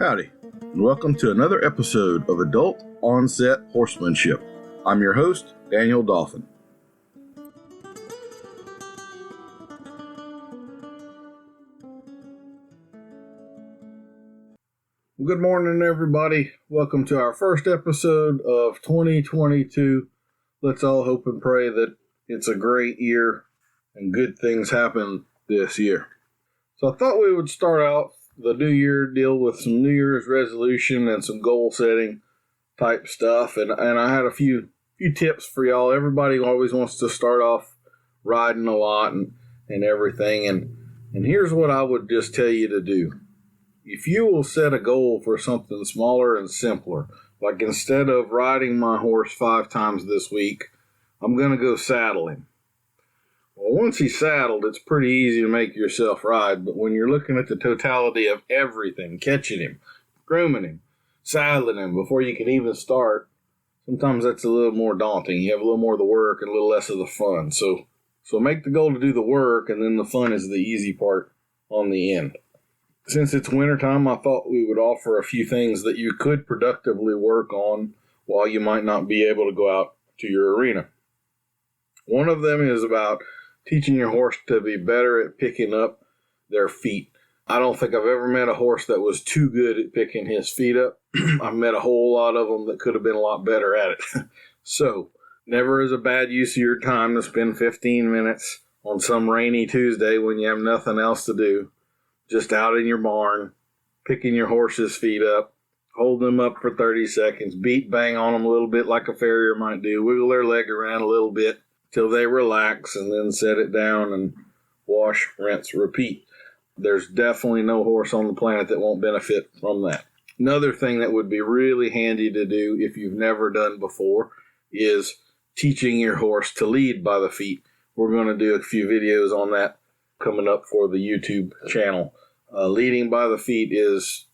Howdy, and welcome to another episode of Adult Onset Horsemanship. I'm your host, Daniel Dolphin. Good morning, everybody. Welcome to our first episode of 2022. Let's all hope and pray that it's a great year and good things happen this year. So I thought we would start out the new year deal with some New Year's resolution and some goal setting type stuff. And I had a few tips for y'all. Everybody always wants to start off riding a lot and everything. And here's what I would just tell you to do. If you will set a goal for something smaller and simpler, like instead of riding my horse 5 times this week, I'm going to go saddle him. Well, once he's saddled, it's pretty easy to make yourself ride, but when you're looking at the totality of everything, catching him, grooming him, saddling him before you can even start, sometimes that's a little more daunting. You have a little more of the work and a little less of the fun. So make the goal to do the work, and then the fun is the easy part on the end. Since it's wintertime, I thought we would offer a few things that you could productively work on while you might not be able to go out to your arena. One of them is about teaching your horse to be better at picking up their feet. I don't think I've ever met a horse that was too good at picking his feet up. I've met a whole lot of them that could have been a lot better at it. So, never is a bad use of your time to spend 15 minutes on some rainy Tuesday when you have nothing else to do, just out in your barn, picking your horse's feet up, hold them up for 30 seconds, beat bang on them a little bit like a farrier might do, wiggle their leg around a little bit till they relax, and then set it down and wash, rinse, repeat. There's definitely no horse on the planet that won't benefit from that. Another thing that would be really handy to do if you've never done before is teaching your horse to lead by the feet. We're going to do a few videos on that coming up for the YouTube channel. Leading by the feet is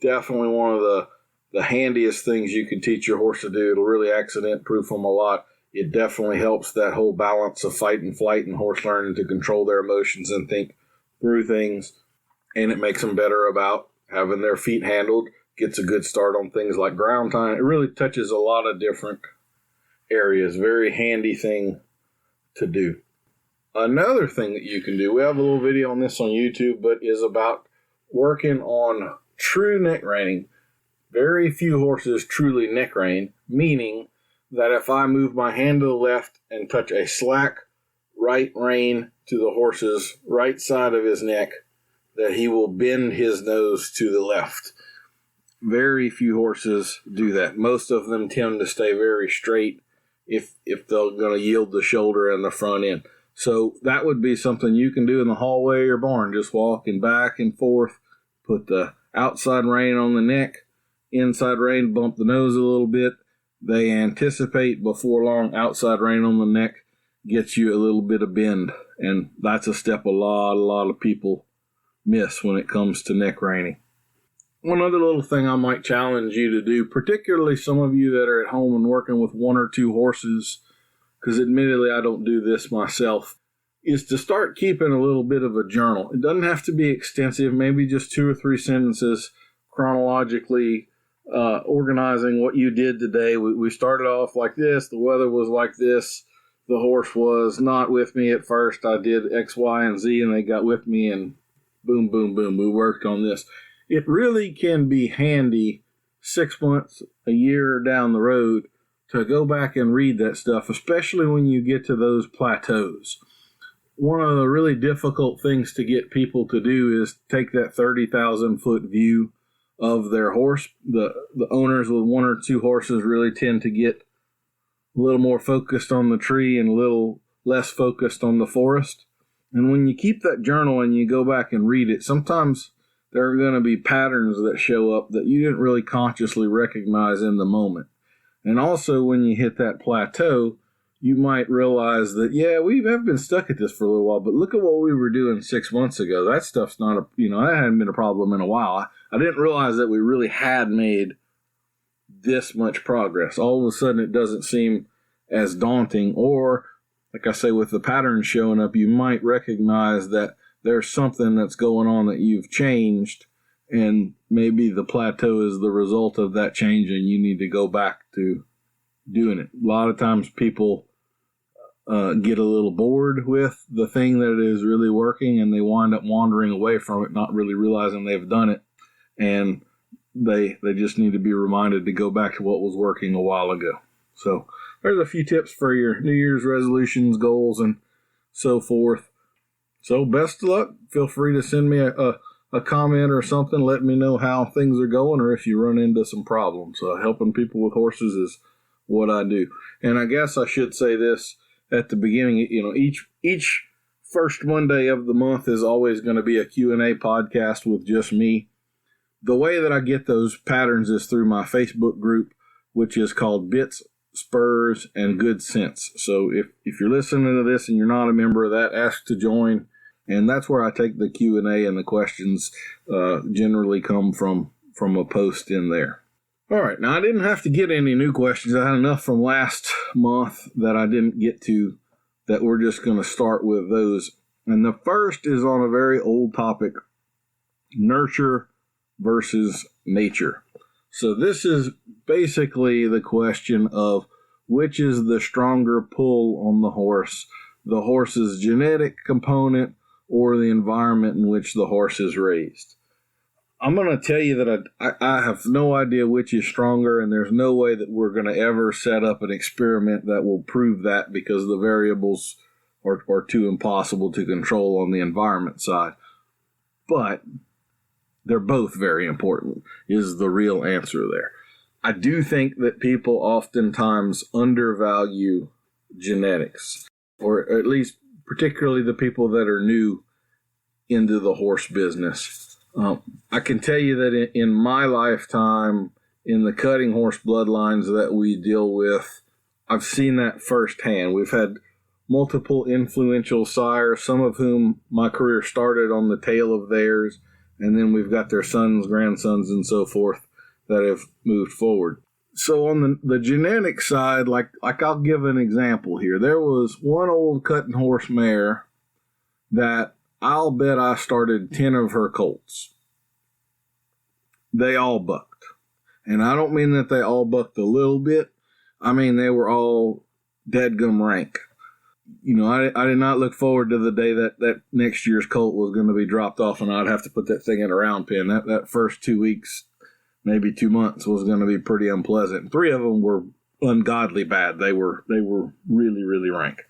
definitely one of the handiest things you can teach your horse to do. It'll really accident-proof them a lot. It definitely helps that whole balance of fight and flight and horse learning to control their emotions and think through things. And it makes them better about having their feet handled, gets a good start on things like ground time. It really touches a lot of different areas. Very handy thing to do. Another thing that you can do, we have a little video on this on YouTube, but is about working on true neck reining. Very few horses truly neck rein, meaning that if I move my hand to the left and touch a slack right rein to the horse's right side of his neck, that he will bend his nose to the left. Very few horses do that. Most of them tend to stay very straight if they're going to yield the shoulder and the front end. So that would be something you can do in the hallway of your barn, just walking back and forth, put the outside rein on the neck, inside rein, bump the nose a little bit. They anticipate before long, outside rein on the neck gets you a little bit of bend, and that's a step a lot of people miss when it comes to neck reining. One other little thing I might challenge you to do, particularly some of you that are at home and working with 1 or 2 horses, because admittedly I don't do this myself, is to start keeping a little bit of a journal. It doesn't have to be extensive, maybe just 2 or 3 sentences chronologically organizing what you did today. We started off like this, the weather was like this, the horse was not with me at first, I did X, Y, and Z, and they got with me, and boom, boom, boom, we worked on this. It really can be handy 6 months, a year down the road to go back and read that stuff, especially when you get to those plateaus. One of the really difficult things to get people to do is take that 30,000-foot view of their horse. The owners with 1 or 2 horses really tend to get a little more focused on the tree and a little less focused on the forest. And when you keep that journal and you go back and read it, sometimes there are going to be patterns that show up that you didn't really consciously recognize in the moment. And also when you hit that plateau, you might realize that, yeah, we have been stuck at this for a little while, but look at what we were doing 6 months ago. That stuff's not that hadn't been a problem in a while. I didn't realize that we really had made this much progress. All of a sudden, it doesn't seem as daunting, or like I say, with the pattern showing up, you might recognize that there's something that's going on that you've changed, and maybe the plateau is the result of that change and you need to go back to doing it. A lot of times people get a little bored with the thing that is really working and they wind up wandering away from it, not really realizing they've done it, and they just need to be reminded to go back to what was working a while ago. So there's a few tips for your New Year's resolutions, goals, and so forth. So best of luck. Feel free to send me a comment or something. Let me know how things are going or if you run into some problems. Helping people with horses is what I do. And I guess I should say this at the beginning. Each first Monday of the month is always going to be a Q&A podcast with just me. The way that I get those patterns is through my Facebook group, which is called Bits, Spurs, and Good Sense. So if you're listening to this and you're not a member of that, ask to join. And that's where I take the Q&A, and the questions generally come from a post in there. All right, now I didn't have to get any new questions. I had enough from last month that I didn't get to, that we're just going to start with those. And the first is on a very old topic, nurture versus nature. So this is basically the question of which is the stronger pull on the horse's genetic component or the environment in which the horse is raised. I'm going to tell you that I have no idea which is stronger, and there's no way that we're going to ever set up an experiment that will prove that, because the variables are too impossible to control on the environment side. But they're both very important, is the real answer there. I do think that people oftentimes undervalue genetics, or at least particularly the people that are new into the horse business. I can tell you that in my lifetime, in the cutting horse bloodlines that we deal with, I've seen that firsthand. We've had multiple influential sires, some of whom my career started on the tail of theirs, and then we've got their sons, grandsons, and so forth that have moved forward. So on the genetic side, like I'll give an example here. There was one old cutting horse mare that I'll bet I started 10 of her colts. They all bucked. And I don't mean that they all bucked a little bit. I mean they were all deadgum rank. I did not look forward to the day that next year's colt was going to be dropped off and I'd have to put that thing in a round pen. That first 2 weeks, maybe 2 months, was going to be pretty unpleasant. 3 of them were ungodly bad. They were really, really rank.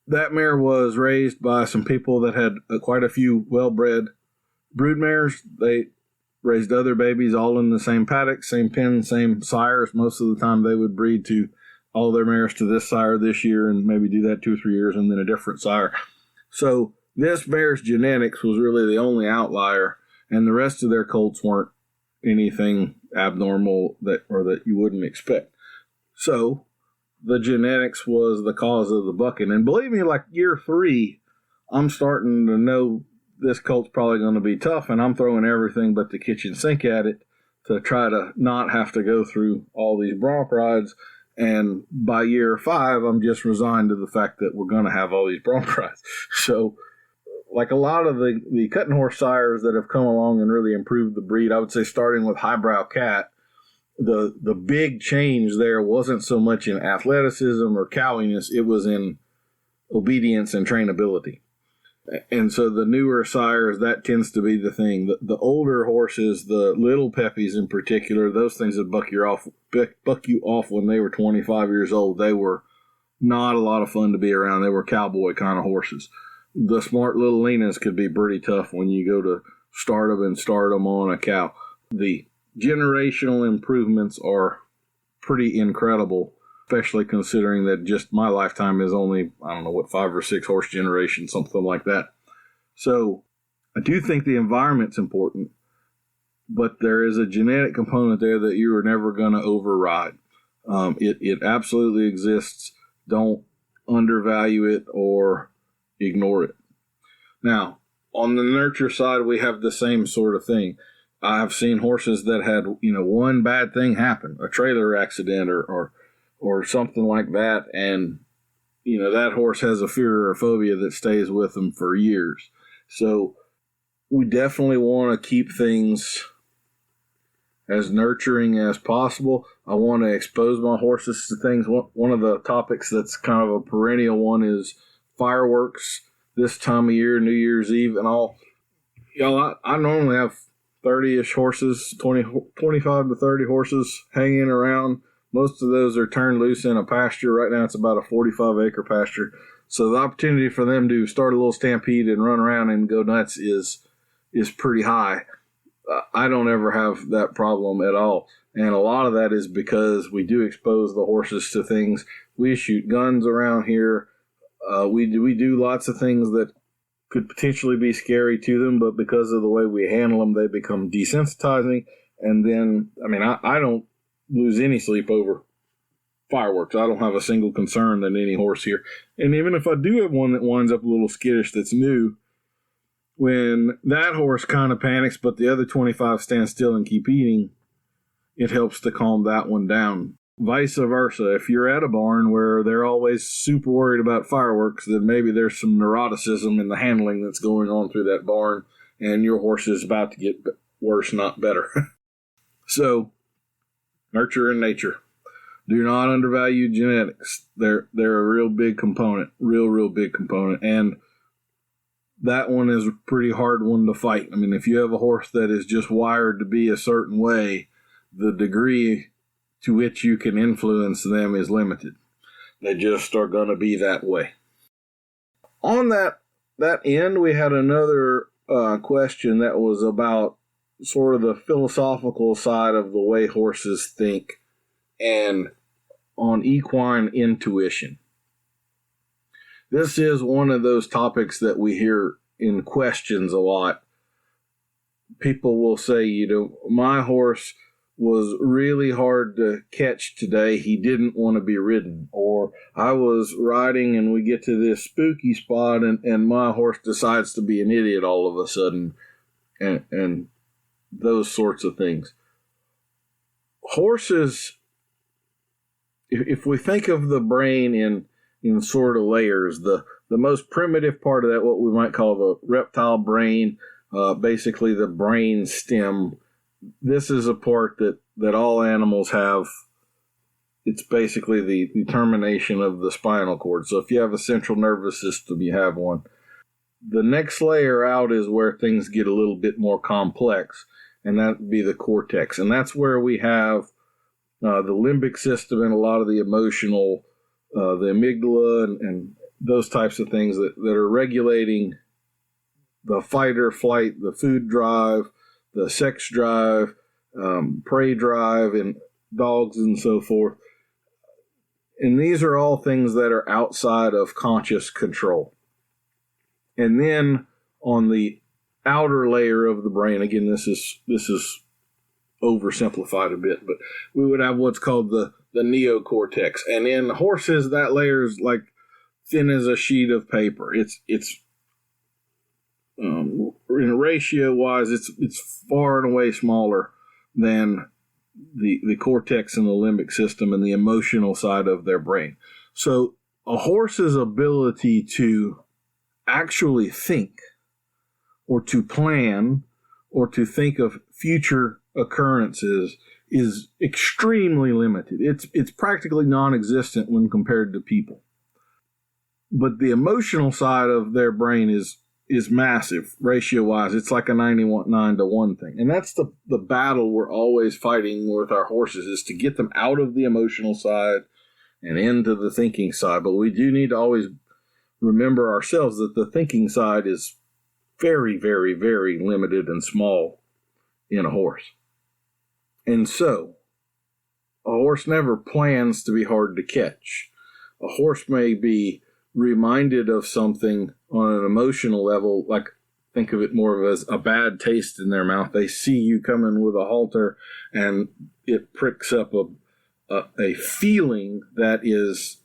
That mare was raised by some people that had quite a few well-bred brood mares. They raised other babies all in the same paddock, same pen, same sires. Most of the time they would breed to all their mares to this sire this year and maybe do that 2 or 3 years and then a different sire. So this mare's genetics was really the only outlier, and the rest of their colts weren't anything abnormal that you wouldn't expect. So the genetics was the cause of the bucking. And believe me, like year 3, I'm starting to know this colt's probably going to be tough, and I'm throwing everything but the kitchen sink at it to try to not have to go through all these bronc rides. And by year 5, I'm just resigned to the fact that we're going to have all these bronc rides. So like a lot of the cutting horse sires that have come along and really improved the breed, I would say starting with Highbrow Cat, the big change there wasn't so much in athleticism or cowiness, it was in obedience and trainability. And so the newer sires, that tends to be the thing. The older horses, the little peppies in particular, those things that buck you off when they were 25 years old, they were not a lot of fun to be around. They were cowboy kind of horses. The smart little Lenas could be pretty tough when you go to start them on a cow. The generational improvements are pretty incredible, especially considering that just my lifetime is only, 5 or 6 horse generations, something like that. So I do think the environment's important, but there is a genetic component there that you are never going to override. It absolutely exists. Don't undervalue it or ignore it. Now, on the nurture side, we have the same sort of thing. I've seen horses that had, one bad thing happen, a trailer accident or something like that, and, that horse has a fear or a phobia that stays with them for years. So we definitely want to keep things as nurturing as possible. I want to expose my horses to things. One of the topics that's kind of a perennial one is fireworks this time of year, New Year's Eve and all. I normally have 30-ish horses, 25 to 30 horses hanging around. Most of those are turned loose in a pasture. Right now it's about a 45-acre pasture. So the opportunity for them to start a little stampede and run around and go nuts is pretty high. I don't ever have that problem at all. And a lot of that is because we do expose the horses to things. We shoot guns around here. We do lots of things that could potentially be scary to them, but because of the way we handle them, they become desensitizing. And then, I don't lose any sleep over fireworks. I don't have a single concern than any horse here. And even if I do have one that winds up a little skittish that's new, when that horse kind of panics, but the other 25 stand still and keep eating, it helps to calm that one down. Vice versa, if you're at a barn where they're always super worried about fireworks, then maybe there's some neuroticism in the handling that's going on through that barn, and your horse is about to get worse, not better. So, nurture and nature. Do not undervalue genetics. They're a real big component, real big component, and that one is a pretty hard one to fight. If you have a horse that is just wired to be a certain way, the degree to which you can influence them is limited. They just are going to be that way. On that end, we had another question that was about sort of the philosophical side of the way horses think and on equine intuition. This is one of those topics that we hear in questions a lot. People will say, my horse was really hard to catch today. He didn't want to be ridden. Or I was riding and we get to this spooky spot and my horse decides to be an idiot all of a sudden. And those sorts of things. Horses, if we think of the brain in sort of layers, the most primitive part of that, what we might call the reptile brain, basically the brain stem. This is a part that all animals have. It's basically the termination of the spinal cord. So if you have a central nervous system, you have one. The next layer out is where things get a little bit more complex, and that would be the cortex. And that's where we have the limbic system and a lot of the emotional, the amygdala and those types of things that are regulating the fight or flight, the food drive, the sex drive, prey drive in dogs and so forth. And these are all things that are outside of conscious control. And then on the outer layer of the brain, again, this is oversimplified a bit, but we would have what's called the neocortex. And in horses, that layer is like thin as a sheet of paper. It's in ratio wise, it's far and away smaller than the cortex and the limbic system and the emotional side of their brain. So a horse's ability to actually think or to plan or to think of future occurrences is extremely limited. It's practically non-existent when compared to people. But the emotional side of their brain is massive ratio-wise. It's like a 9-to-1 thing. And that's the battle we're always fighting with our horses, is to get them out of the emotional side and into the thinking side. But we do need to always remember ourselves that the thinking side is very, very, very limited and small in a horse. And so, a horse never plans to be hard to catch. A horse may be reminded of something on an emotional level, like think of it more of as a bad taste in their mouth. They see you coming with a halter and it pricks up a feeling that is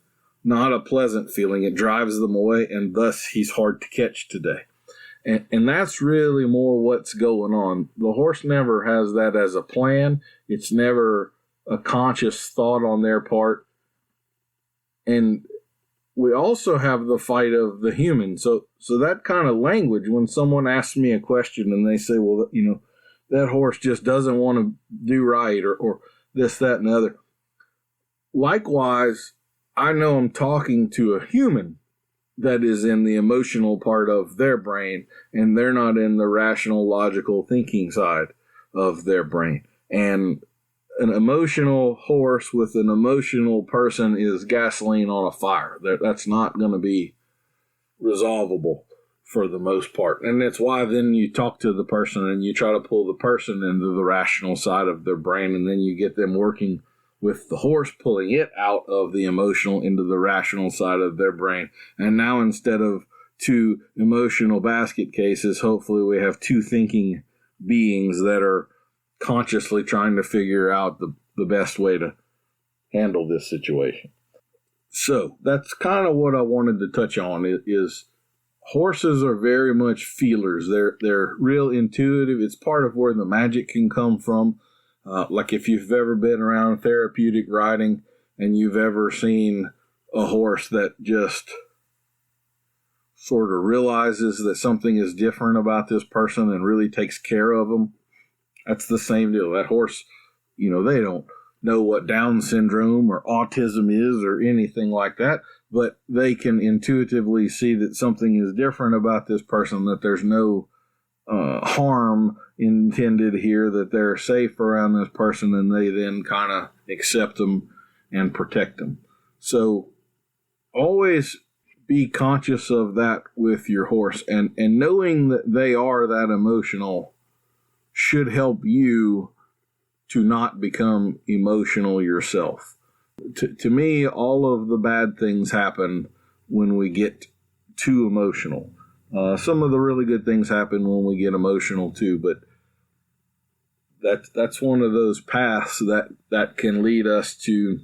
not a pleasant feeling. It drives them away, and thus he's hard to catch today. And that's really more what's going on. The horse never has that as a plan. It's never a conscious thought on their part. And we also have the fight of the human. So that kind of language, when someone asks me a question and they say, well, that horse just doesn't want to do right, or this, that, and the other. Likewise, I know I'm talking to a human that is in the emotional part of their brain, and they're not in the rational, logical thinking side of their brain. And an emotional horse with an emotional person is gasoline on a fire. That's not going to be resolvable for the most part. And that's why then you talk to the person and you try to pull the person into the rational side of their brain, and then you get them working with the horse, pulling it out of the emotional into the rational side of their brain. And now instead of two emotional basket cases, hopefully we have two thinking beings that are consciously trying to figure out the best way to handle this situation. So that's kind of what I wanted to touch on is horses are very much feelers. They're real intuitive. It's part of where the magic can come from. Like if you've ever been around therapeutic riding and you've ever seen a horse that just sort of realizes that something is different about this person and really takes care of them, that's the same deal. That horse, they don't know what Down syndrome or autism is or anything like that, but they can intuitively see that something is different about this person, that there's no harm intended here, that they're safe around this person, and they then kind of accept them and protect them. So always be conscious of that with your horse, and knowing that they are that emotional should help you to not become emotional yourself. To me, all of the bad things happen when we get too emotional. Some of the really good things happen when we get emotional too, but that's one of those paths that can lead us to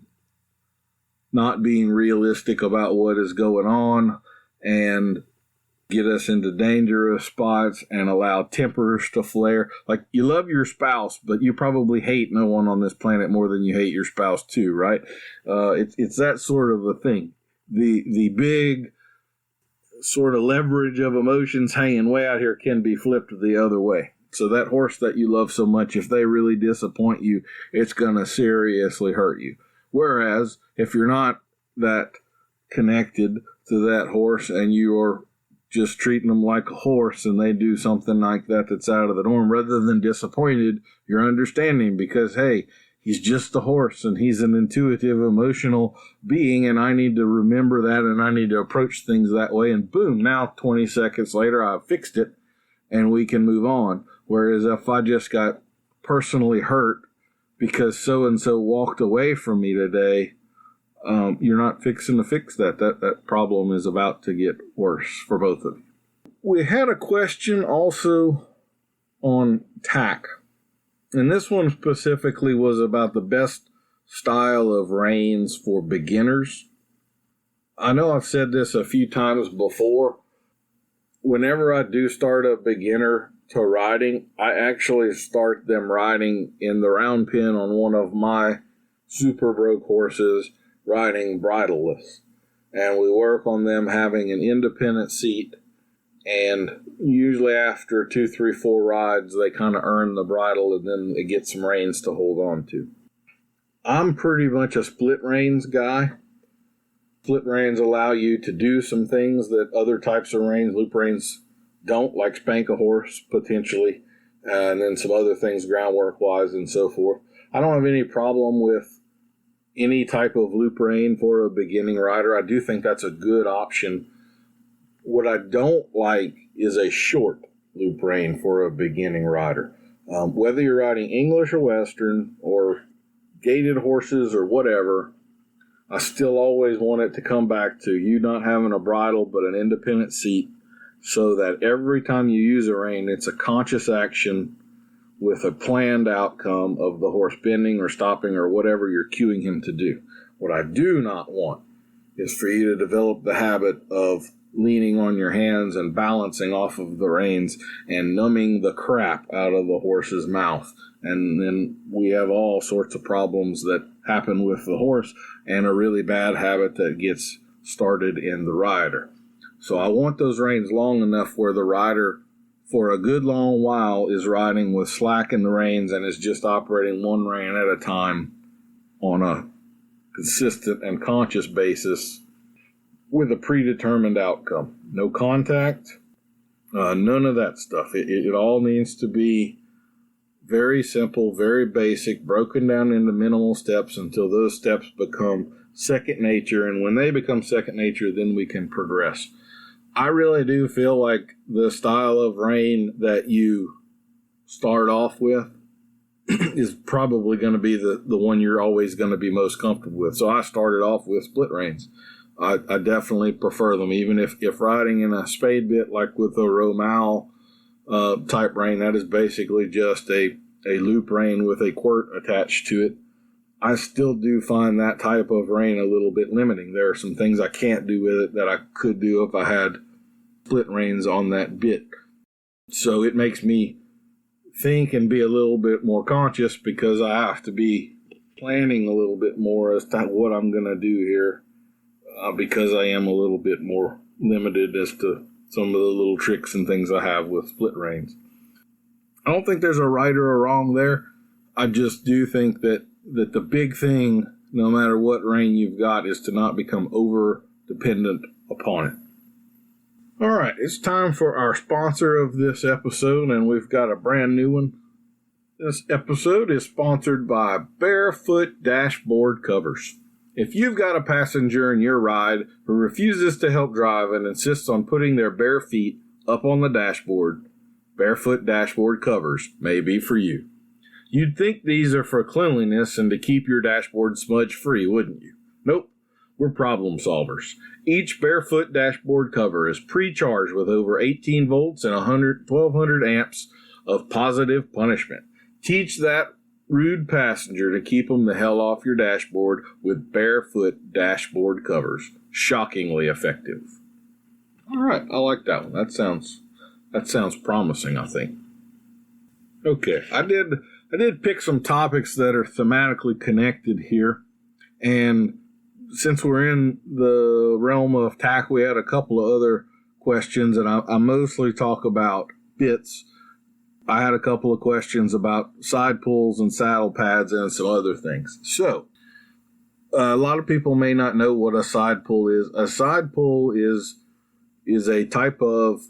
not being realistic about what is going on and get us into dangerous spots and allow tempers to flare. Like, you love your spouse, but you probably hate no one on this planet more than you hate your spouse too, right? It's that sort of a thing. The big sort of leverage of emotions hanging way out here can be flipped the other way. So that horse that you love so much, if they really disappoint you, it's going to seriously hurt you. Whereas if you're not that connected to that horse and you're just treating them like a horse and they do something like that's out of the norm, rather than disappointed, you're understanding, because, hey, he's just a horse and he's an intuitive, emotional being, and I need to remember that and I need to approach things that way. And boom, now 20 seconds later, I've fixed it and we can move on. Whereas if I just got personally hurt because so-and-so walked away from me today, you're not fixing to fix that. That problem is about to get worse for both of you. We had a question also on tack. And this one specifically was about the best style of reins for beginners. I know I've said this a few times before. Whenever I do start a beginner to riding, I actually start them riding in the round pen on one of my super broke horses, riding bridleless. And we work on them having an independent seat, and usually after 2, 3, 4 rides, they kind of earn the bridle, and then they get some reins to hold on to. I'm pretty much a split reins guy. Split reins allow you to do some things that other types of reins, loop reins, don't, like spank a horse potentially, and then some other things groundwork-wise and so forth. I don't have any problem with any type of loop rein for a beginning rider. I do think that's a good option. What I don't like is a short loop rein for a beginning rider. Whether you're riding English or Western or gaited horses or whatever, I still always want it to come back to you not having a bridle but an independent seat, so that every time you use a rein, it's a conscious action with a planned outcome of the horse bending or stopping or whatever you're cueing him to do. What I do not want is for you to develop the habit of leaning on your hands and balancing off of the reins and numbing the crap out of the horse's mouth. And then we have all sorts of problems that happen with the horse, and a really bad habit that gets started in the rider. So I want those reins long enough where the rider, for a good long while, is riding with slack in the reins and is just operating one rein at a time on a consistent and conscious basis with a predetermined outcome. No contact, none of that stuff. It all needs to be very simple, very basic, broken down into minimal steps until those steps become second nature. And when they become second nature, then we can progress. I really do feel like the style of rein that you start off with is probably going to be the one you're always going to be most comfortable with. So I started off with split reins. I definitely prefer them, even if riding in a spade bit like with a Romal type rein, that is basically just a loop rein with a quirt attached to it. I still do find that type of rein a little bit limiting. There are some things I can't do with it that I could do if I had split reins on that bit. So it makes me think and be a little bit more conscious because I have to be planning a little bit more as to what I'm going to do here because I am a little bit more limited as to some of the little tricks and things I have with split reins. I don't think there's a right or a wrong there. I just do think that the big thing, no matter what rein you've got, is to not become over dependent upon it. All right, it's time for our sponsor of this episode, and we've got a brand new one. This episode is sponsored by Barefoot Dashboard Covers. If you've got a passenger in your ride who refuses to help drive and insists on putting their bare feet up on the dashboard, Barefoot Dashboard Covers may be for you. You'd think these are for cleanliness and to keep your dashboard smudge-free, wouldn't you? Nope, we're problem solvers. Each Barefoot Dashboard cover is pre-charged with over 18 volts and 1,200 amps of positive punishment. Teach that rude passenger to keep them the hell off your dashboard with Barefoot Dashboard Covers. Shockingly effective. All right, I like that one. That sounds promising, I think. Okay, I did pick some topics that are thematically connected here, and since we're in the realm of tack, we had a couple of other questions, and I mostly talk about bits. I had a couple of questions about side pulls and saddle pads and some other things. So, a lot of people may not know what a side pull is. A side pull is a type of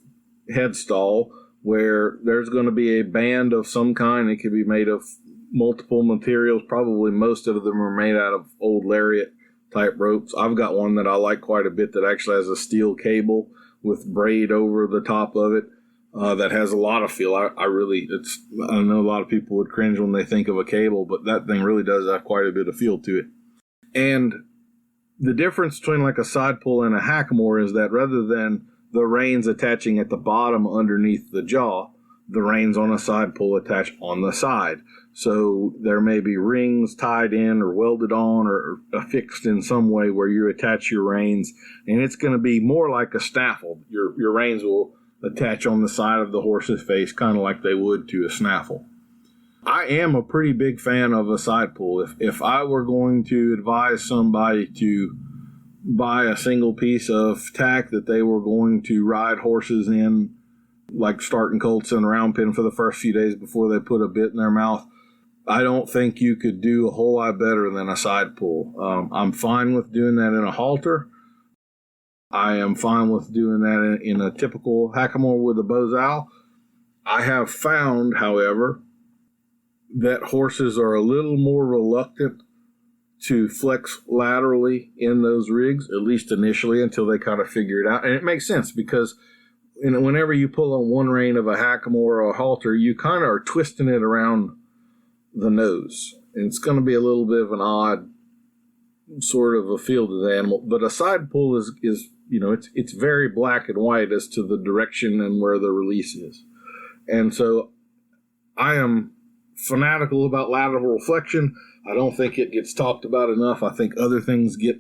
headstall where there's going to be a band of some kind. It could be made of multiple materials. Probably most of them are made out of old lariat type ropes. I've got one that I like quite a bit that actually has a steel cable with braid over the top of it. That has a lot of feel. I know a lot of people would cringe when they think of a cable, but that thing really does have quite a bit of feel to it. And the difference between like a side pull and a hackamore is that rather than the reins attaching at the bottom underneath the jaw, the reins on a side pull attach on the side. So there may be rings tied in or welded on or affixed in some way where you attach your reins, and it's going to be more like a snaffle. Your reins will attach on the side of the horse's face, kind of like they would to a snaffle. I am a pretty big fan of a side pull. If I were going to advise somebody to buy a single piece of tack that they were going to ride horses in, like starting colts in a round pen for the first few days before they put a bit in their mouth, I don't think you could do a whole lot better than a side pull. I'm fine with doing that in a halter. I am fine with doing that in a typical hackamore with a bozal. I have found, however, that horses are a little more reluctant to flex laterally in those rigs, at least initially, until they kind of figure it out. And it makes sense because whenever you pull on one rein of a hackamore or a halter, you kind of are twisting it around the nose. And it's going to be a little bit of an odd sort of a feel to the animal. But a side pull is it's very black and white as to the direction and where the release is. And so I am fanatical about lateral flexion. I don't think it gets talked about enough. I think other things get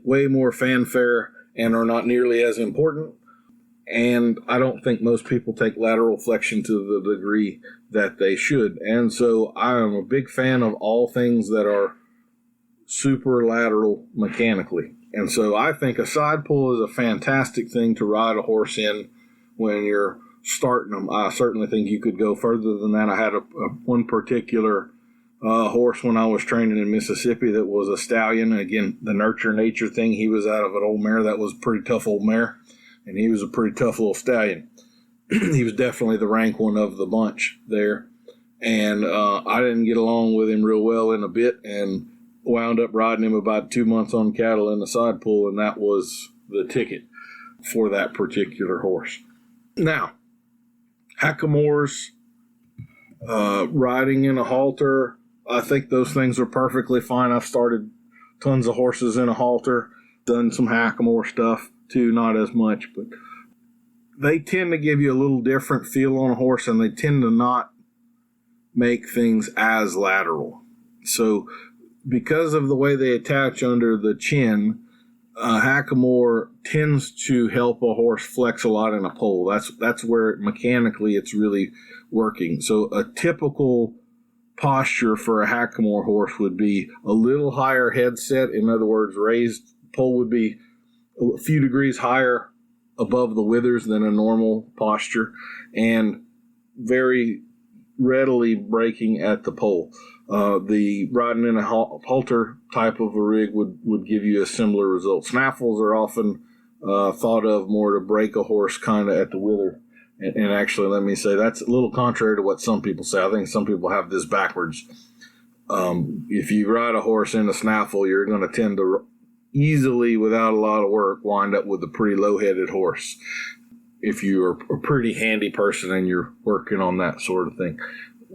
way more fanfare and are not nearly as important. And I don't think most people take lateral flexion to the degree that they should. And so I am a big fan of all things that are super lateral mechanically. And so I think a side pull is a fantastic thing to ride a horse in when you're starting them. I certainly think you could go further than that. I had one particular horse when I was training in Mississippi that was a stallion. Again, the nurture nature thing. He was out of an old mare that was a pretty tough old mare, and he was a pretty tough little stallion. He was definitely the rank one of the bunch there. And I didn't get along with him real well in a bit, and wound up riding him about 2 months on cattle in the side pull, and that was the ticket for that particular horse. Now, hackamores, riding in a halter, I think those things are perfectly fine. I've started tons of horses in a halter, done some hackamore stuff too, not as much, but they tend to give you a little different feel on a horse, and they tend to not make things as lateral. So because of the way they attach under the chin, hackamore tends to help a horse flex a lot in a pole. That's where mechanically it's really working. So a typical posture for a hackamore horse would be a little higher headset. In other words, raised pole would be a few degrees higher above the withers than a normal posture, and very readily breaking at the pole. The riding in a halter type of a rig would give you a similar result. Snaffles are often thought of more to break a horse kind of at the wither. And actually, let me say, that's a little contrary to what some people say. I think some people have this backwards. If you ride a horse in a snaffle, you're going to tend to easily, without a lot of work, wind up with a pretty low-headed horse if you're a pretty handy person and you're working on that sort of thing.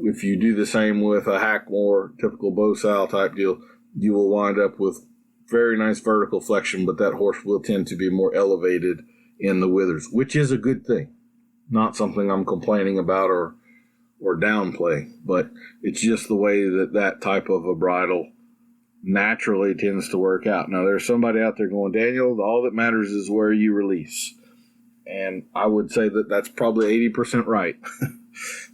If you do the same with a hackamore, typical bow sow type deal, you will wind up with very nice vertical flexion, but that horse will tend to be more elevated in the withers, which is a good thing. Not something I'm complaining about or downplay, but it's just the way that type of a bridle naturally tends to work out. Now, there's somebody out there going, Daniel, all that matters is where you release. And I would say that that's probably 80% right.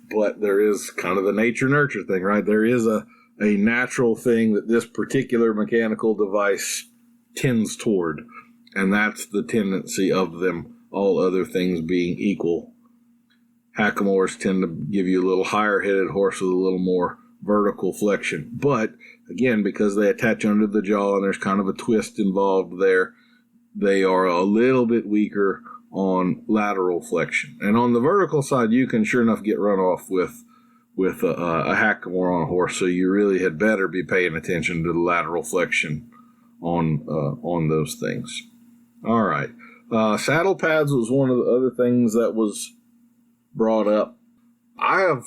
But there is kind of the nature-nurture thing, right? There is a natural thing that this particular mechanical device tends toward, and that's the tendency of them, all other things being equal. Hackamores tend to give you a little higher-headed horse with a little more vertical flexion. But, again, because they attach under the jaw and there's kind of a twist involved there, they are a little bit weaker on lateral flexion. And on the vertical side, you can sure enough get run off with a hackamore on a horse, so you really had better be paying attention to the lateral flexion on those things. All right. Saddle pads was one of the other things that was brought up. I have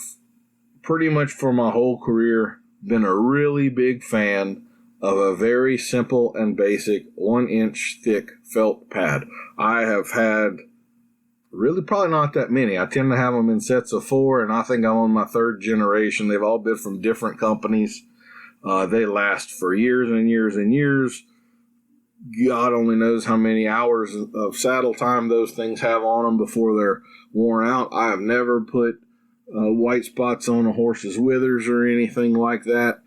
pretty much for my whole career been a really big fan of a very simple and basic 1-inch thick felt pad. I have had really probably not that many. I tend to have them in sets of 4, and I think I'm on my 3rd generation. They've all been from different companies. They last for years and years and years. God only knows how many hours of saddle time those things have on them before they're worn out. I have never put white spots on a horse's withers or anything like that.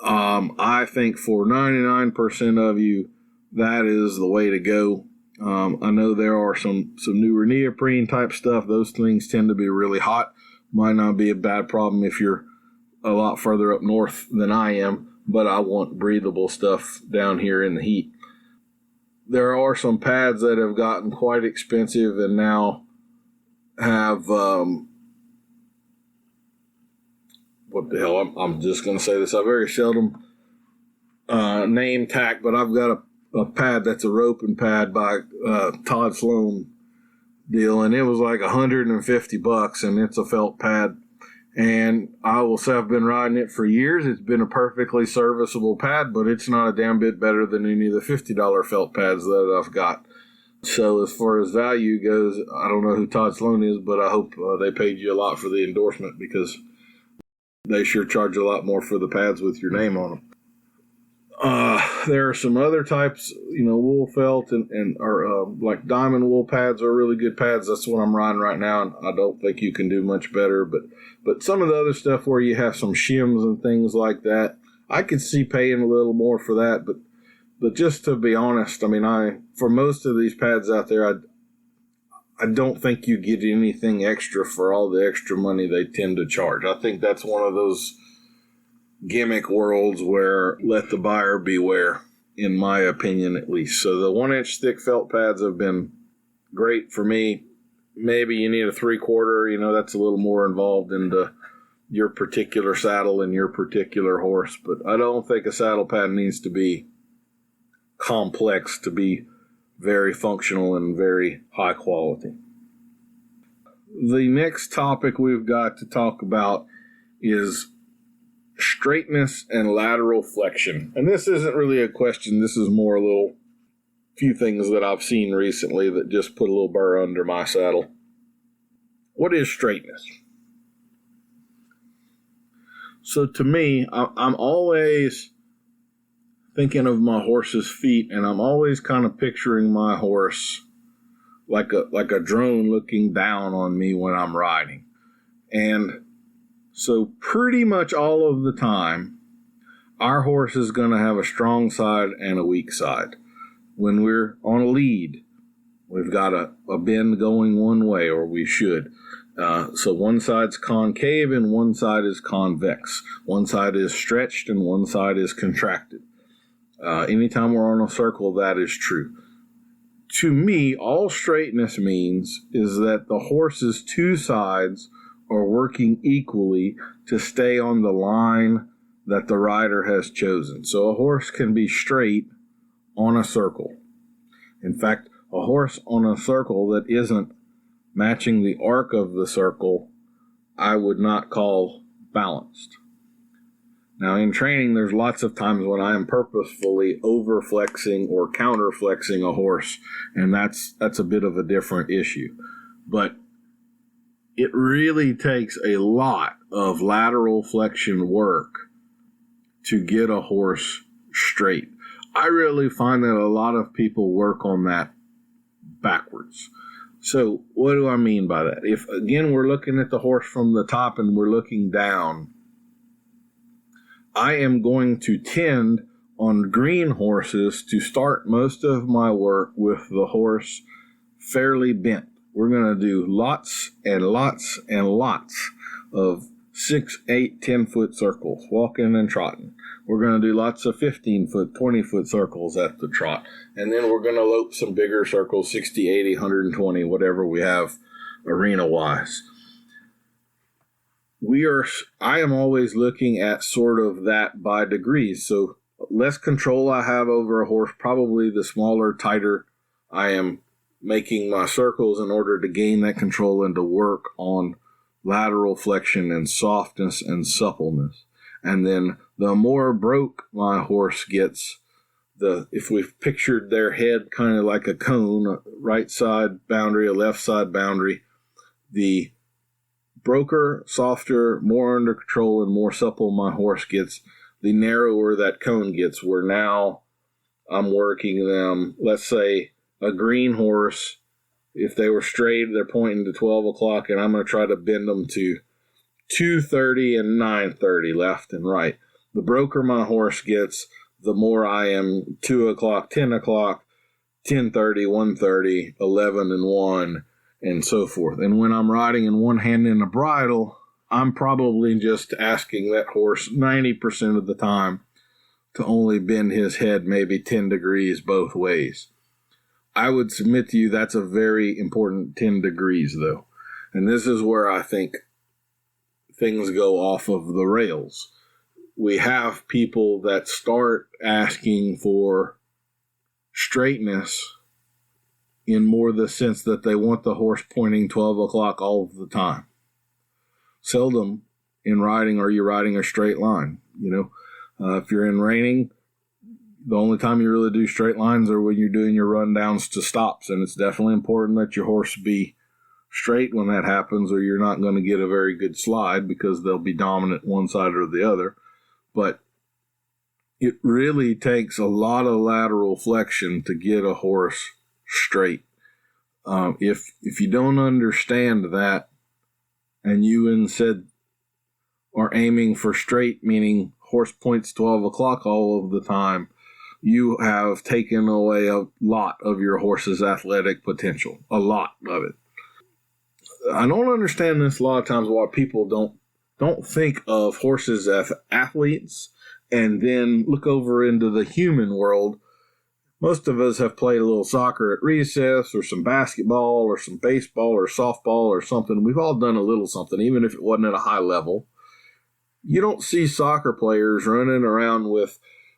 I think for 99% of you, that is the way to go. I know there are some newer neoprene type stuff. Those things tend to be really hot. Might not be a bad problem if you're a lot further up north than I am, but I want breathable stuff down here in the heat. There are some pads that have gotten quite expensive and now have, what the hell, I'm just going to say this. I very seldom name tack, but I've got a pad that's a roping pad by Todd Sloan deal, and it was like $150, and it's a felt pad. And I will say I've been riding it for years. It's been a perfectly serviceable pad, but it's not a damn bit better than any of the $50 felt pads that I've got. So as far as value goes, I don't know who Todd Sloan is, but I hope they paid you a lot for the endorsement, because they sure charge a lot more for the pads with your name on them. There are some other types, wool felt and like diamond wool pads are really good pads. That's what I'm riding right now, and I don't think you can do much better. But some of the other stuff where you have some shims and things like that, I could see paying a little more for that. But But just to be honest, for most of these pads out there, I don't think you get anything extra for all the extra money they tend to charge. I think that's one of those gimmick worlds where let the buyer beware, in my opinion at least. So the 1-inch thick felt pads have been great for me. Maybe you need a 3/4, that's a little more involved into your particular saddle and your particular horse. But I don't think a saddle pad needs to be complex to be very functional and very high quality. The next topic we've got to talk about is straightness and lateral flexion. And this isn't really a question. This is more a few things that I've seen recently that just put a little burr under my saddle. What is straightness? So to me, I'm always thinking of my horse's feet, and I'm always kind of picturing my horse like a drone looking down on me when I'm riding. And so pretty much all of the time, our horse is going to have a strong side and a weak side. When we're on a lead, we've got a bend going one way, or we should. So one side's concave and one side is convex. One side is stretched and one side is contracted. Anytime we're on a circle, that is true. To me, all straightness means is that the horse's two sides are working equally to stay on the line that the rider has chosen. So a horse can be straight on a circle. In fact, a horse on a circle that isn't matching the arc of the circle, I would not call balanced. Now, in training, there's lots of times when I am purposefully over-flexing or counter-flexing a horse, and that's a bit of a different issue. But it really takes a lot of lateral flexion work to get a horse straight. I really find that a lot of people work on that backwards. So what do I mean by that? If, again, we're looking at the horse from the top and we're looking down, I am going to tend on green horses to start most of my work with the horse fairly bent. We're going to do lots and lots and lots of 6, 8, 10-foot circles, walking and trotting. We're going to do lots of 15-foot, 20-foot circles at the trot. And then we're going to lope some bigger circles, 60, 80, 120, whatever we have arena-wise. I am always looking at sort of that by degrees. So less control I have over a horse, probably the smaller, tighter I am making my circles in order to gain that control and to work on lateral flexion and softness and suppleness. And then the more broke my horse gets, if we've pictured their head kind of like a cone, a right side boundary, a left side boundary, the broker, softer, more under control, and more supple my horse gets, the narrower that cone gets, where now I'm working them, let's say a green horse, if they were straight, they're pointing to 12 o'clock, and I'm going to try to bend them to 2:30 and 9:30, left and right. The broker my horse gets, the more I am 2 o'clock, 10 o'clock, 10:30, 1:30, 11 and 1, and so forth. And when I'm riding in one hand in a bridle, I'm probably just asking that horse 90% of the time to only bend his head maybe 10 degrees both ways. I would submit to you that's a very important 10 degrees, though. And this is where I think things go off of the rails. We have people that start asking for straightness in more the sense that they want the horse pointing 12 o'clock all of the time. Seldom in riding are you riding a straight line. If you're in reining, the only time you really do straight lines are when you're doing your rundowns to stops, and it's definitely important that your horse be straight when that happens, or you're not going to get a very good slide because they'll be dominant one side or the other. But it really takes a lot of lateral flexion to get a horse straight. If you don't understand that, and you instead are aiming for straight, meaning horse points 12 o'clock all of the time, you have taken away a lot of your horse's athletic potential. A lot of it. I don't understand this a lot of times why people don't think of horses as athletes and then look over into the human world. Most of us have played a little soccer at recess or some basketball or some baseball or softball or something. We've all done a little something, even if it wasn't at a high level. You don't see soccer players running around with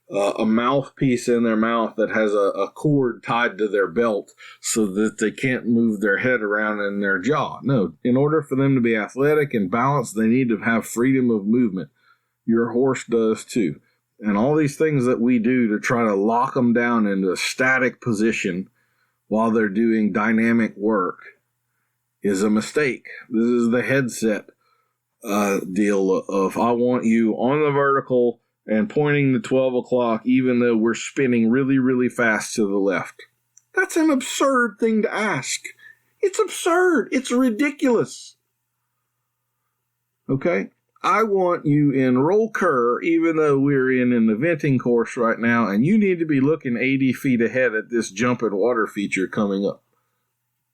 a mouthpiece in their mouth that has a cord tied to their belt so that they can't move their head around in their jaw. No, in order for them to be athletic and balanced, they need to have freedom of movement. Your horse does too. And all these things that we do to try to lock them down into a static position while they're doing dynamic work is a mistake. This is the headset deal of I want you on the vertical and pointing to 12 o'clock even though we're spinning really, really fast to the left. That's an absurd thing to ask. It's absurd. It's ridiculous. Okay? I want you in roll cur even though we're in an eventing course right now and you need to be looking 80 feet ahead at this jump and water feature coming up.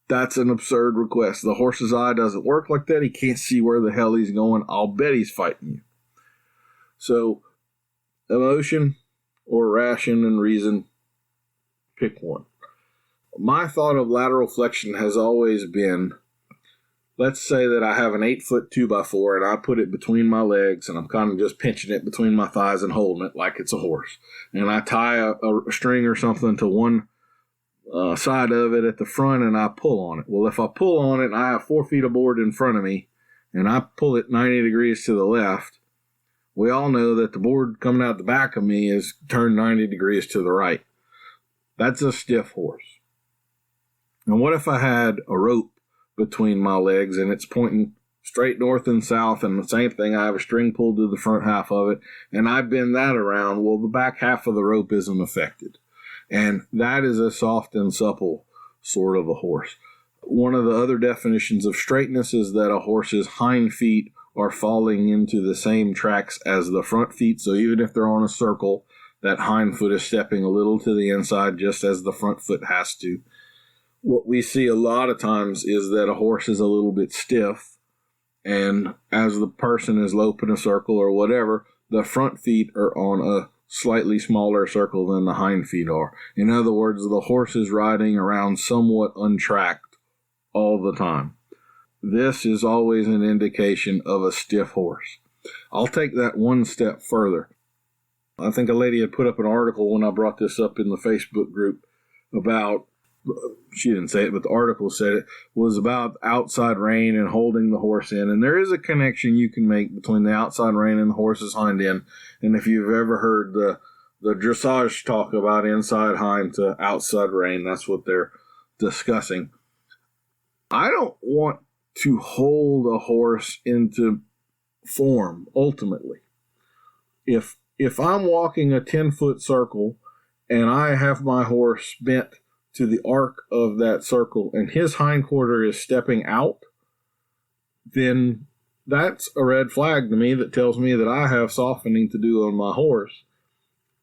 That's an absurd request. The horse's eye doesn't work like that. He can't see where the hell he's going. I'll bet he's fighting you. So, emotion or ration and reason, pick one. My thought of lateral flexion has always been, let's say that I have an 8-foot 2x4 and I put it between my legs and I'm kind of just pinching it between my thighs and holding it like it's a horse. And I tie a string or something to one side of it at the front and I pull on it. Well, if I pull on it and I have 4 feet of board in front of me and I pull it 90 degrees to the left, we all know that the board coming out the back of me is turned 90 degrees to the right. That's a stiff horse. And what if I had a rope between my legs and it's pointing straight north and south, and the same thing, I have a string pulled to the front half of it and I bend that around? Well, the back half of the rope isn't affected. And that is a soft and supple sort of a horse. One of the other definitions of straightness is that a horse's hind feet are falling into the same tracks as the front feet. So even if they're on a circle, that hind foot is stepping a little to the inside just as the front foot has to. What we see a lot of times is that a horse is a little bit stiff, and as the person is loping a circle or whatever, the front feet are on a slightly smaller circle than the hind feet are. In other words, the horse is riding around somewhat untracked all the time. This is always an indication of a stiff horse. I'll take that one step further. I think a lady had put up an article when I brought this up in the Facebook group about, she didn't say it, but the article said it, was about outside rein and holding the horse in. And there is a connection you can make between the outside rein and the horse's hind end. And if you've ever heard the dressage talk about inside hind to outside rein, that's what they're discussing. I don't want to hold a horse into form, ultimately. If I'm walking a 10-foot circle and I have my horse bent to the arc of that circle and his hindquarter is stepping out, then that's a red flag to me that tells me that I have softening to do on my horse,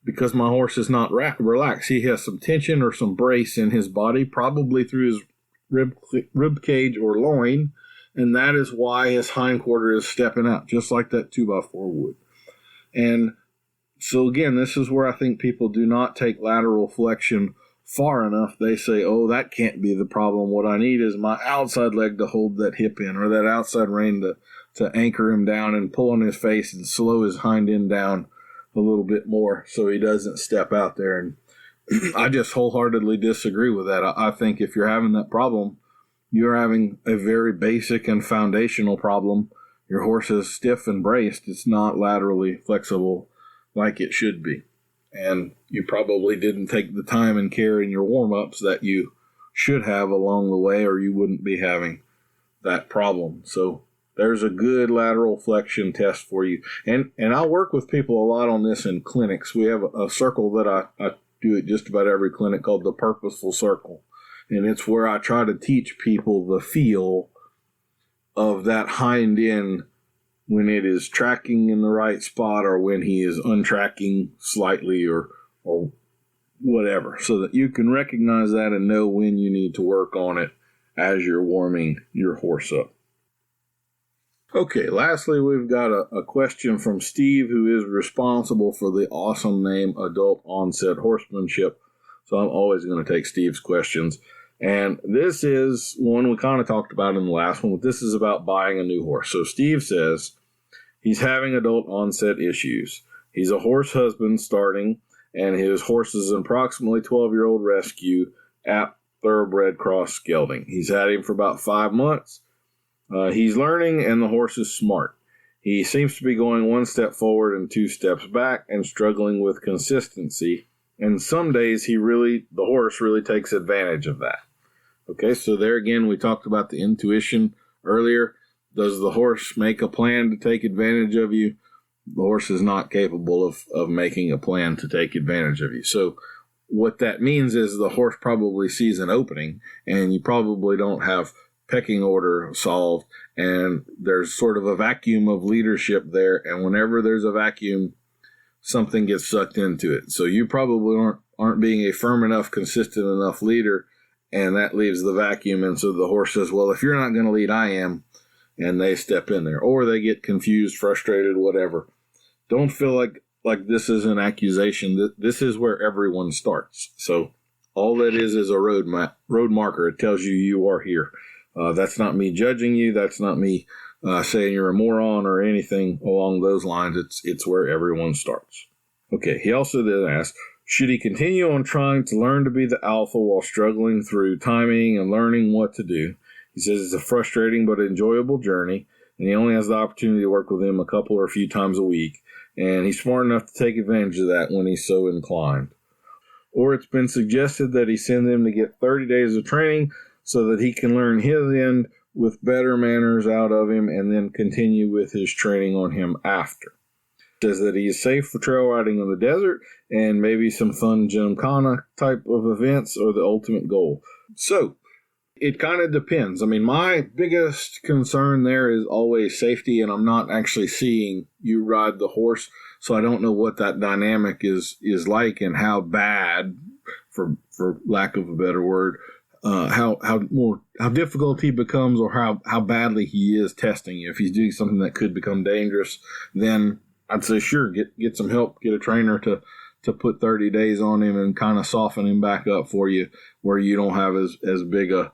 because my horse is not relaxed. He has some tension or some brace in his body, probably through his rib cage or loin, and that is why his hindquarter is stepping out, just like that 2x4 would. And so again, this is where I think people do not take lateral flexion far enough. They say, oh, that can't be the problem. What I need is my outside leg to hold that hip in, or that outside rein to anchor him down and pull on his face and slow his hind end down a little bit more so he doesn't step out there. And I just wholeheartedly disagree with that. I think if you're having that problem, you're having a very basic and foundational problem. Your horse is stiff and braced. It's not laterally flexible like it should be. And you probably didn't take the time and care in your warm-ups that you should have along the way, or you wouldn't be having that problem. So there's a good lateral flexion test for you. And I work with people a lot on this in clinics. We have a circle that I do at just about every clinic called the purposeful circle. And it's where I try to teach people the feel of that hind end when it is tracking in the right spot, or when he is untracking slightly, or whatever, so that you can recognize that and know when you need to work on it as you're warming your horse up. Okay, lastly, we've got a question from Steve, who is responsible for the awesome name Adult Onset Horsemanship. So I'm always going to take Steve's questions. And this is one we kind of talked about in the last one, but this is about buying a new horse. So Steve says he's having adult onset issues. He's a horse husband starting, and his horse is an approximately 12-year-old rescue at thoroughbred cross gelding. He's had him for about 5 months. He's learning, and the horse is smart. He seems to be going 1 step forward and 2 steps back and struggling with consistency. And some days the horse really takes advantage of that. Okay, so there again, we talked about the intuition earlier. Does the horse make a plan to take advantage of you? The horse is not capable of making a plan to take advantage of you. So what that means is the horse probably sees an opening, and you probably don't have pecking order solved, and there's sort of a vacuum of leadership there, and whenever there's a vacuum, something gets sucked into it. So you probably aren't being a firm enough, consistent enough leader, and that leaves the vacuum, and so the horse says, well, if you're not going to lead, I am, and they step in there, or they get confused, frustrated, whatever. Don't feel like this is an accusation. This is where everyone starts. So all that is a road marker. It tells you are here. That's not me judging you. That's not me saying you're a moron or anything along those lines. It's where everyone starts. Okay, he also then asked, should he continue on trying to learn to be the alpha while struggling through timing and learning what to do? He says it's a frustrating but enjoyable journey, and he only has the opportunity to work with him a couple or a few times a week, and he's smart enough to take advantage of that when he's so inclined. Or it's been suggested that he send him to get 30 days of training so that he can learn his end with better manners out of him and then continue with his training on him after. Says that he is safe for trail riding in the desert, and maybe some fun gymkhana type of events are the ultimate goal. So it kind of depends. I mean, my biggest concern there is always safety, and I'm not actually seeing you ride the horse, so I don't know what that dynamic is like and how bad, for lack of a better word, how difficult he becomes, or how badly he is testing you. If he's doing something that could become dangerous, then I'd say sure, get some help, get a trainer to put 30 days on him and kind of soften him back up for you, where you don't have as big a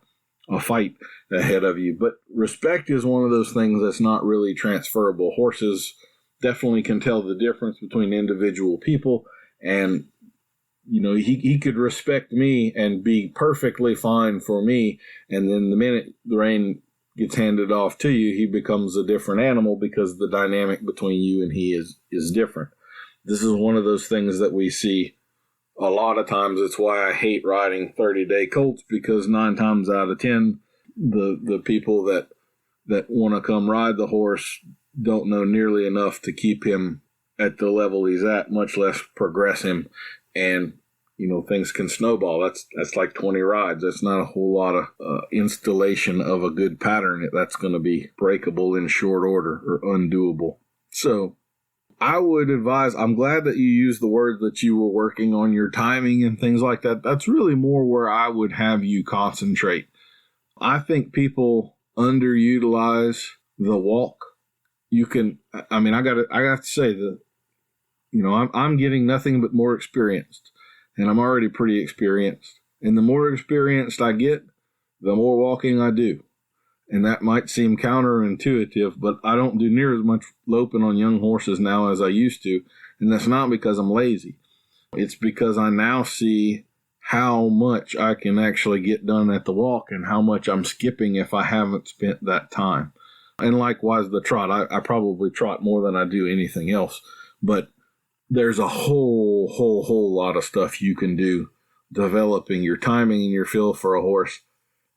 fight ahead of you. But respect is one of those things that's not really transferable. Horses definitely can tell the difference between individual people, and he could respect me and be perfectly fine for me, and then the minute the rein gets handed off to you, he becomes a different animal because the dynamic between you and he is different. This is one of those things that we see a lot of times. It's why I hate riding 30-day colts, because 9 times out of 10, the people that want to come ride the horse don't know nearly enough to keep him at the level he's at, much less progress him. And things can snowball. That's like 20 rides. That's not a whole lot of installation of a good pattern. That's going to be breakable in short order or undoable. So I would advise, I'm glad that you used the word that you were working on your timing and things like that. That's really more where I would have you concentrate. I think people underutilize the walk. I got to say that, I'm getting nothing but more experienced. And I'm already pretty experienced. And the more experienced I get, the more walking I do. And that might seem counterintuitive, but I don't do near as much loping on young horses now as I used to. And that's not because I'm lazy. It's because I now see how much I can actually get done at the walk and how much I'm skipping if I haven't spent that time. And likewise, the trot. I probably trot more than I do anything else. But there's a whole lot of stuff you can do developing your timing and your feel for a horse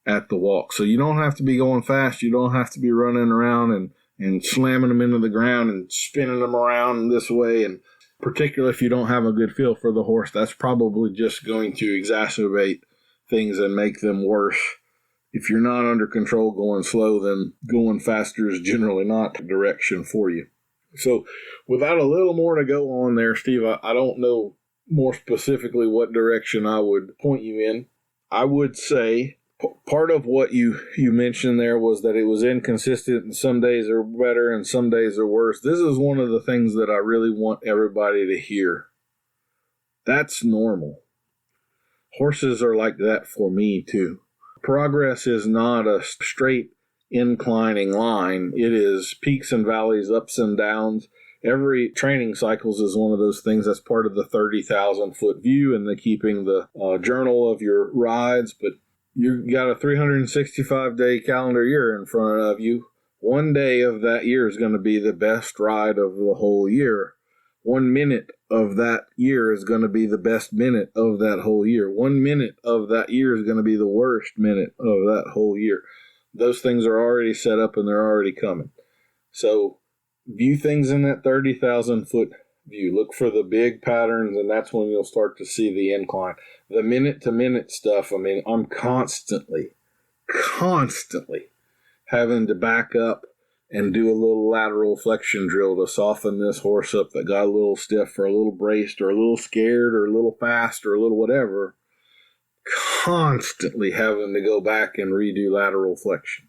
at the walk. So you don't have to be going fast. You don't have to be running around and slamming them into the ground and spinning them around this way. And particularly if you don't have a good feel for the horse, that's probably just going to exacerbate things and make them worse. If you're not under control going slow, then going faster is generally not the direction for you. So without a little more to go on there, Steve, I don't know more specifically what direction I would point you in, I would say part of what you mentioned there was that it was inconsistent and some days are better and some days are worse. This is one of the things that I really want everybody to hear. That's normal. Horses are like that for me too. Progress is not a straight inclining line. It is peaks and valleys, ups and downs. Every training cycles is one of those things that's part of the 30,000 foot view and the keeping the journal of your rides. But you got a 365 day calendar year in front of you. One day of that year is going to be the best ride of the whole year. 1 minute of that year is going to be the best minute of that whole year. 1 minute of that year is going to be the worst minute of that whole year. Those things are already set up and they're already coming. So view things in that 30,000 foot view. Look for the big patterns, and that's when you'll start to see the incline. The minute to minute stuff, I mean, I'm constantly having to back up and do a little lateral flexion drill to soften this horse up that got a little stiff or a little braced or a little scared or a little fast or a little whatever. Constantly having to go back and redo lateral flexion.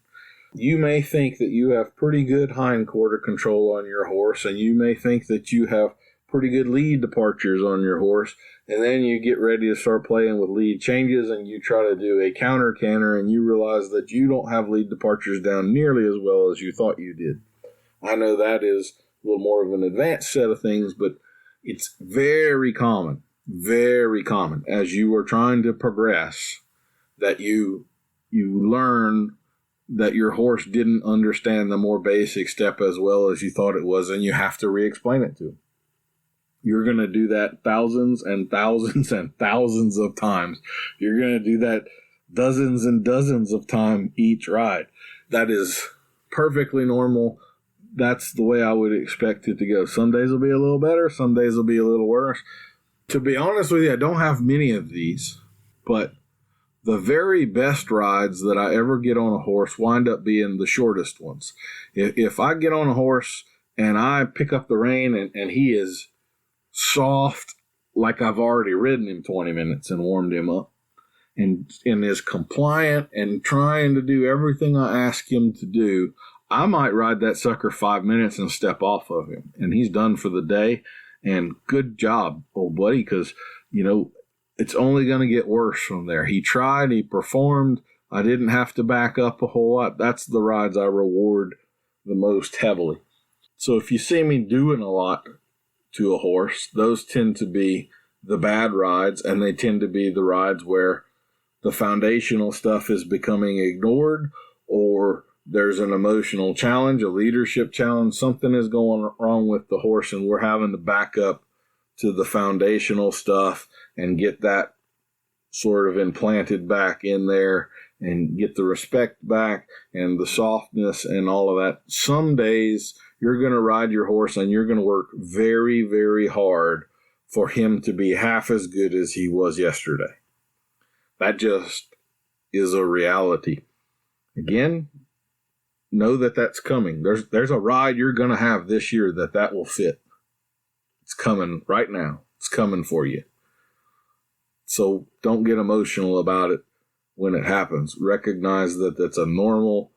You may think that you have pretty good hind quarter control on your horse, and you may think that you have pretty good lead departures on your horse, and then you get ready to start playing with lead changes and you try to do a counter canter and you realize that you don't have lead departures down nearly as well as you thought you did. I know that is a little more of an advanced set of things, but it's very common as you are trying to progress that you learn that your horse didn't understand the more basic step as well as you thought it was, and you have to re-explain it to him. You're going to do that thousands and thousands and thousands of times. You're going to do that dozens and dozens of times each ride. That is perfectly normal. That's the way I would expect it to go. Some days will be a little better. Some days will be a little worse. To be honest with you, I don't have many of these, but the very best rides that I ever get on a horse wind up being the shortest ones. If I get on a horse and I pick up the rein and he is soft, like I've already ridden him 20 minutes and warmed him up, and is compliant and trying to do everything I ask him to do, I might ride that sucker 5 minutes and step off of him, and he's done for the day. And good job, old buddy, because, it's only going to get worse from there. He tried, he performed. I didn't have to back up a whole lot. That's the rides I reward the most heavily. So if you see me doing a lot to a horse, those tend to be the bad rides, and they tend to be the rides where the foundational stuff is becoming ignored, or there's an emotional challenge, a leadership challenge, something is going wrong with the horse, and we're having to back up to the foundational stuff and get that sort of implanted back in there and get the respect back and the softness and all of that. Some days you're going to ride your horse and you're going to work very, very hard for him to be half as good as he was yesterday. That just is a reality. Again, know that that's coming. There's a ride you're going to have this year that will fit. It's coming right now. It's coming for you. So don't get emotional about it when it happens. Recognize that that's a normal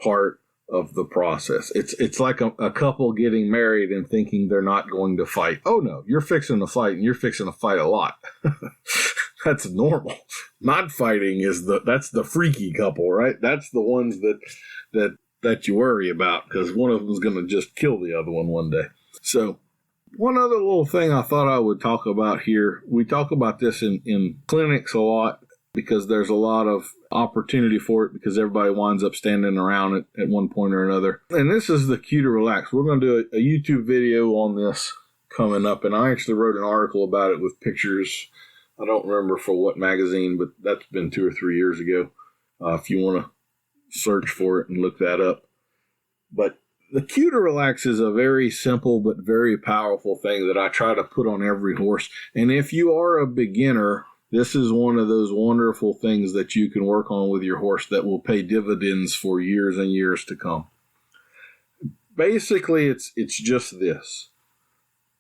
part of the process. It's like a couple getting married and thinking they're not going to fight. Oh no, you're fixing to fight, and you're fixing to fight a lot. That's normal. Not fighting that's the freaky couple, right? That's the ones that you worry about, because one of them is going to just kill the other one day. So one other little thing I thought I would talk about here. We talk about this in clinics a lot because there's a lot of opportunity for it because everybody winds up standing around it at one point or another. And this is the cue to relax. We're going to do a YouTube video on this coming up, and I actually wrote an article about it with pictures. I don't remember for what magazine, but that's been 2 or 3 years ago. If you want to search for it and look that up. But the cue to relax is a very simple but very powerful thing that I try to put on every horse. And if you are a beginner, this is one of those wonderful things that you can work on with your horse that will pay dividends for years and years to come. Basically, it's just this.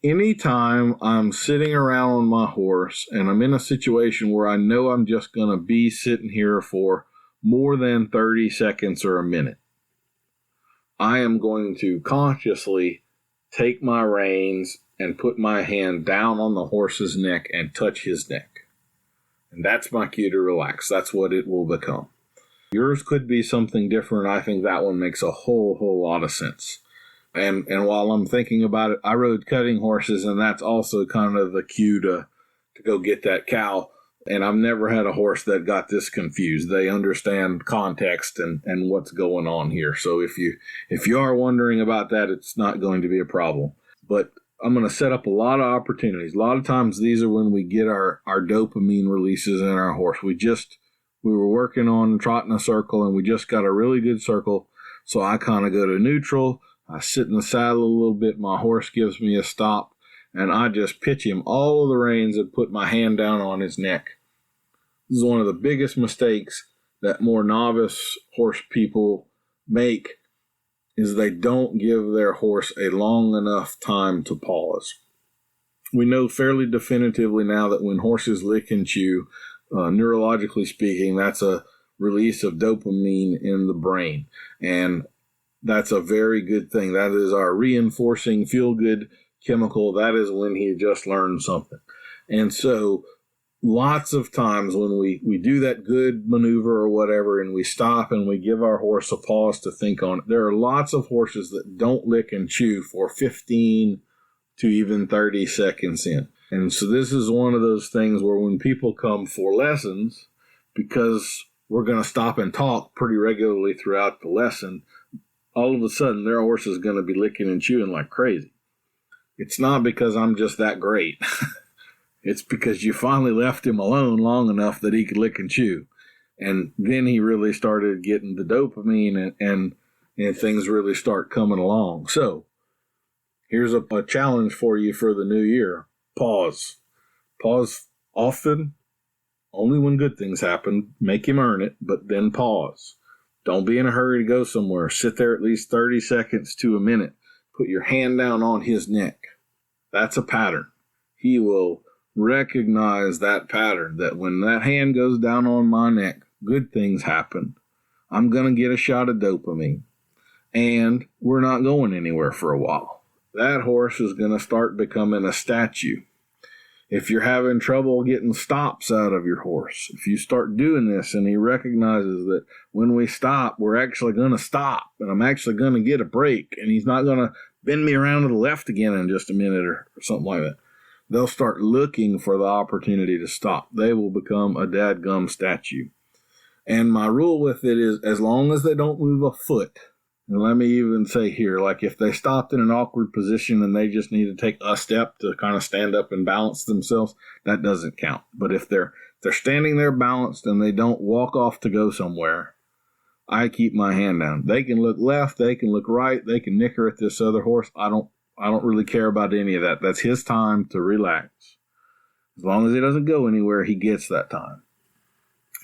anytime I'm sitting around on my horse and I'm in a situation where I know I'm just going to be sitting here for more than 30 seconds or a minute, I am going to consciously take my reins and put my hand down on the horse's neck and touch his neck. And that's my cue to relax. That's what it will become. Yours could be something different. I think that one makes a whole lot of sense. And while I'm thinking about it, I rode cutting horses, and that's also kind of the cue to go get that cow. And I've never had a horse that got this confused. They understand context and what's going on here. So if you are wondering about that, it's not going to be a problem. But I'm going to set up a lot of opportunities. A lot of times these are when we get our dopamine releases in our horse. We were working on trotting a circle, and we just got a really good circle. So I kind of go to neutral. I sit in the saddle a little bit. My horse gives me a stop, and I just pitch him all of the reins and put my hand down on his neck. This is one of the biggest mistakes that more novice horse people make, is they don't give their horse a long enough time to pause. We know fairly definitively now that when horses lick and chew, neurologically speaking, that's a release of dopamine in the brain. And that's a very good thing. That is our reinforcing feel-good chemical. That is when he just learned something. And so lots of times when we do that good maneuver or whatever, and we stop and we give our horse a pause to think on it, there are lots of horses that don't lick and chew for 15 to even 30 seconds in. And so this is one of those things where when people come for lessons, because we're going to stop and talk pretty regularly throughout the lesson, all of a sudden their horse is going to be licking and chewing like crazy. It's not because I'm just that great. It's because you finally left him alone long enough that he could lick and chew. And then he really started getting the dopamine and things really start coming along. So here's a challenge for you for the new year. Pause. Pause often, only when good things happen. Make him earn it, but then pause. Don't be in a hurry to go somewhere. Sit there at least 30 seconds to a minute. Put your hand down on his neck. That's a pattern. He will recognize that pattern, that when that hand goes down on my neck, good things happen. I'm going to get a shot of dopamine, and we're not going anywhere for a while. That horse is going to start becoming a statue. If you're having trouble getting stops out of your horse, if you start doing this and he recognizes that when we stop, we're actually going to stop, and I'm actually going to get a break, and he's not going to bend me around to the left again in just a minute or something like that, they'll start looking for the opportunity to stop. They will become a dadgum statue. And my rule with it is, as long as they don't move a foot, and let me even say here, like if they stopped in an awkward position and they just need to take a step to kind of stand up and balance themselves, that doesn't count. But if they're standing there balanced and they don't walk off to go somewhere, I keep my hand down. They can look left, they can look right, they can nicker at this other horse. I don't really care about any of that. That's his time to relax. As long as he doesn't go anywhere, he gets that time.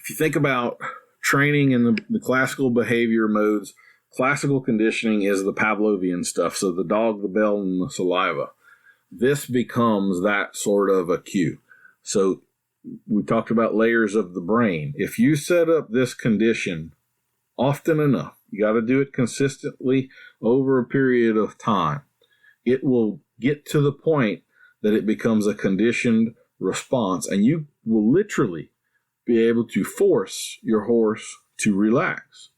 If you think about training in the classical behavior modes, classical conditioning is the Pavlovian stuff, so the dog, the bell, and the saliva. This becomes that sort of a cue. So we talked about layers of the brain. If you set up this condition often enough, you got to do it consistently over a period of time, it will get to the point that it becomes a conditioned response, and you will literally be able to force your horse to relax.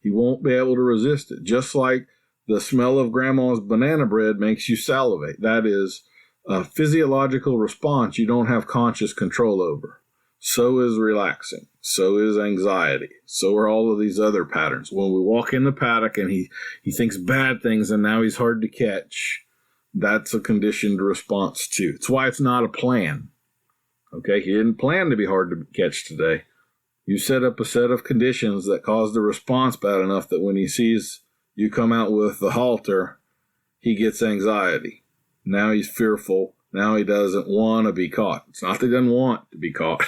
He won't be able to resist it. Just like the smell of grandma's banana bread makes you salivate. That is a physiological response you don't have conscious control over. So is relaxing. So is anxiety. So are all of these other patterns. When we walk in the paddock and he thinks bad things and now he's hard to catch, that's a conditioned response too. It's why it's not a plan. Okay, he didn't plan to be hard to catch today. You set up a set of conditions that cause the response bad enough that when he sees you come out with the halter, he gets anxiety. Now he's fearful. Now he doesn't want to be caught. It's not that he doesn't want to be caught.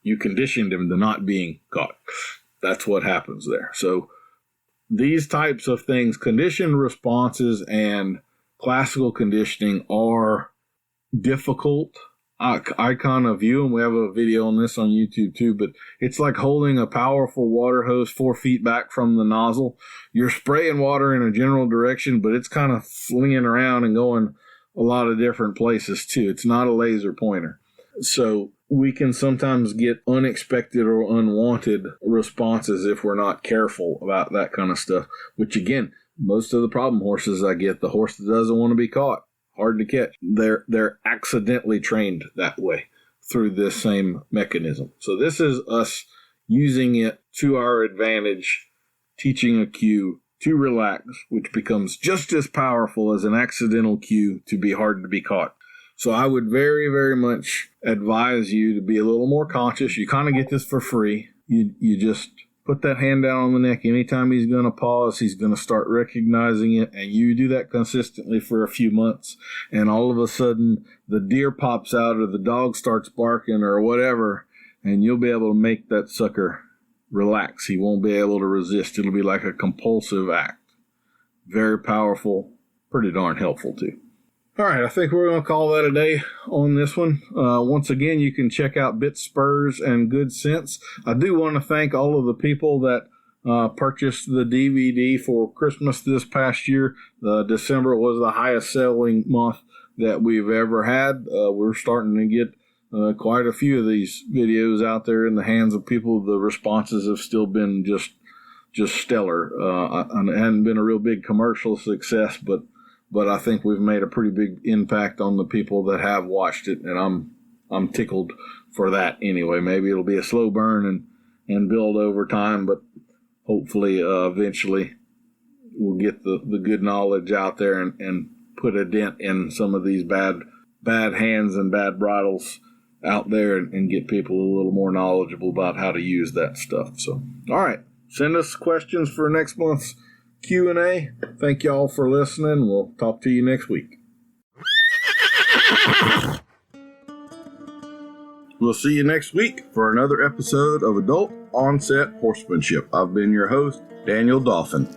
You conditioned him to not being caught. That's what happens there. So these types of things, conditioned responses and classical conditioning are difficult. I kind of view them. We have a video on this on YouTube too, but it's like holding a powerful water hose 4 feet back from the nozzle. You're spraying water in a general direction, but it's kind of flinging around and going a lot of different places too. It's not a laser pointer. So we can sometimes get unexpected or unwanted responses if we're not careful about that kind of stuff, which again, most of the problem horses I get, the horse that doesn't want to be caught, hard to catch, they're accidentally trained that way through this same mechanism. So this is us using it to our advantage, teaching a cue to relax, which becomes just as powerful as an accidental cue to be hard to be caught. So I would very, very much advise you to be a little more conscious. You kind of get this for free. You just put that hand down on the neck. Anytime he's going to pause, he's going to start recognizing it. And you do that consistently for a few months. And all of a sudden, the deer pops out or the dog starts barking or whatever. And you'll be able to make that sucker relax. He won't be able to resist. It'll be like a compulsive act. Very powerful. Pretty darn helpful too. All right, I think we're going to call that a day on this one. Once again, you can check out Bit Spurs and Good Sense. I do want to thank all of the people that purchased the DVD for Christmas this past year. December was the highest selling month that we've ever had. We're starting to get quite a few of these videos out there in the hands of people. The responses have still been just stellar. It hadn't been a real big commercial success, but I think we've made a pretty big impact on the people that have watched it, and I'm tickled for that anyway. Maybe it'll be a slow burn and build over time, but hopefully eventually we'll get the good knowledge out there and put a dent in some of these bad hands and bad bridles out there and get people a little more knowledgeable about how to use that stuff. So, all right, send us questions for next month's Q&A. Thank y'all for listening. We'll talk to you next week. We'll see you next week for another episode of Adult Onset Horsemanship. I've been your host, Daniel Dolphin.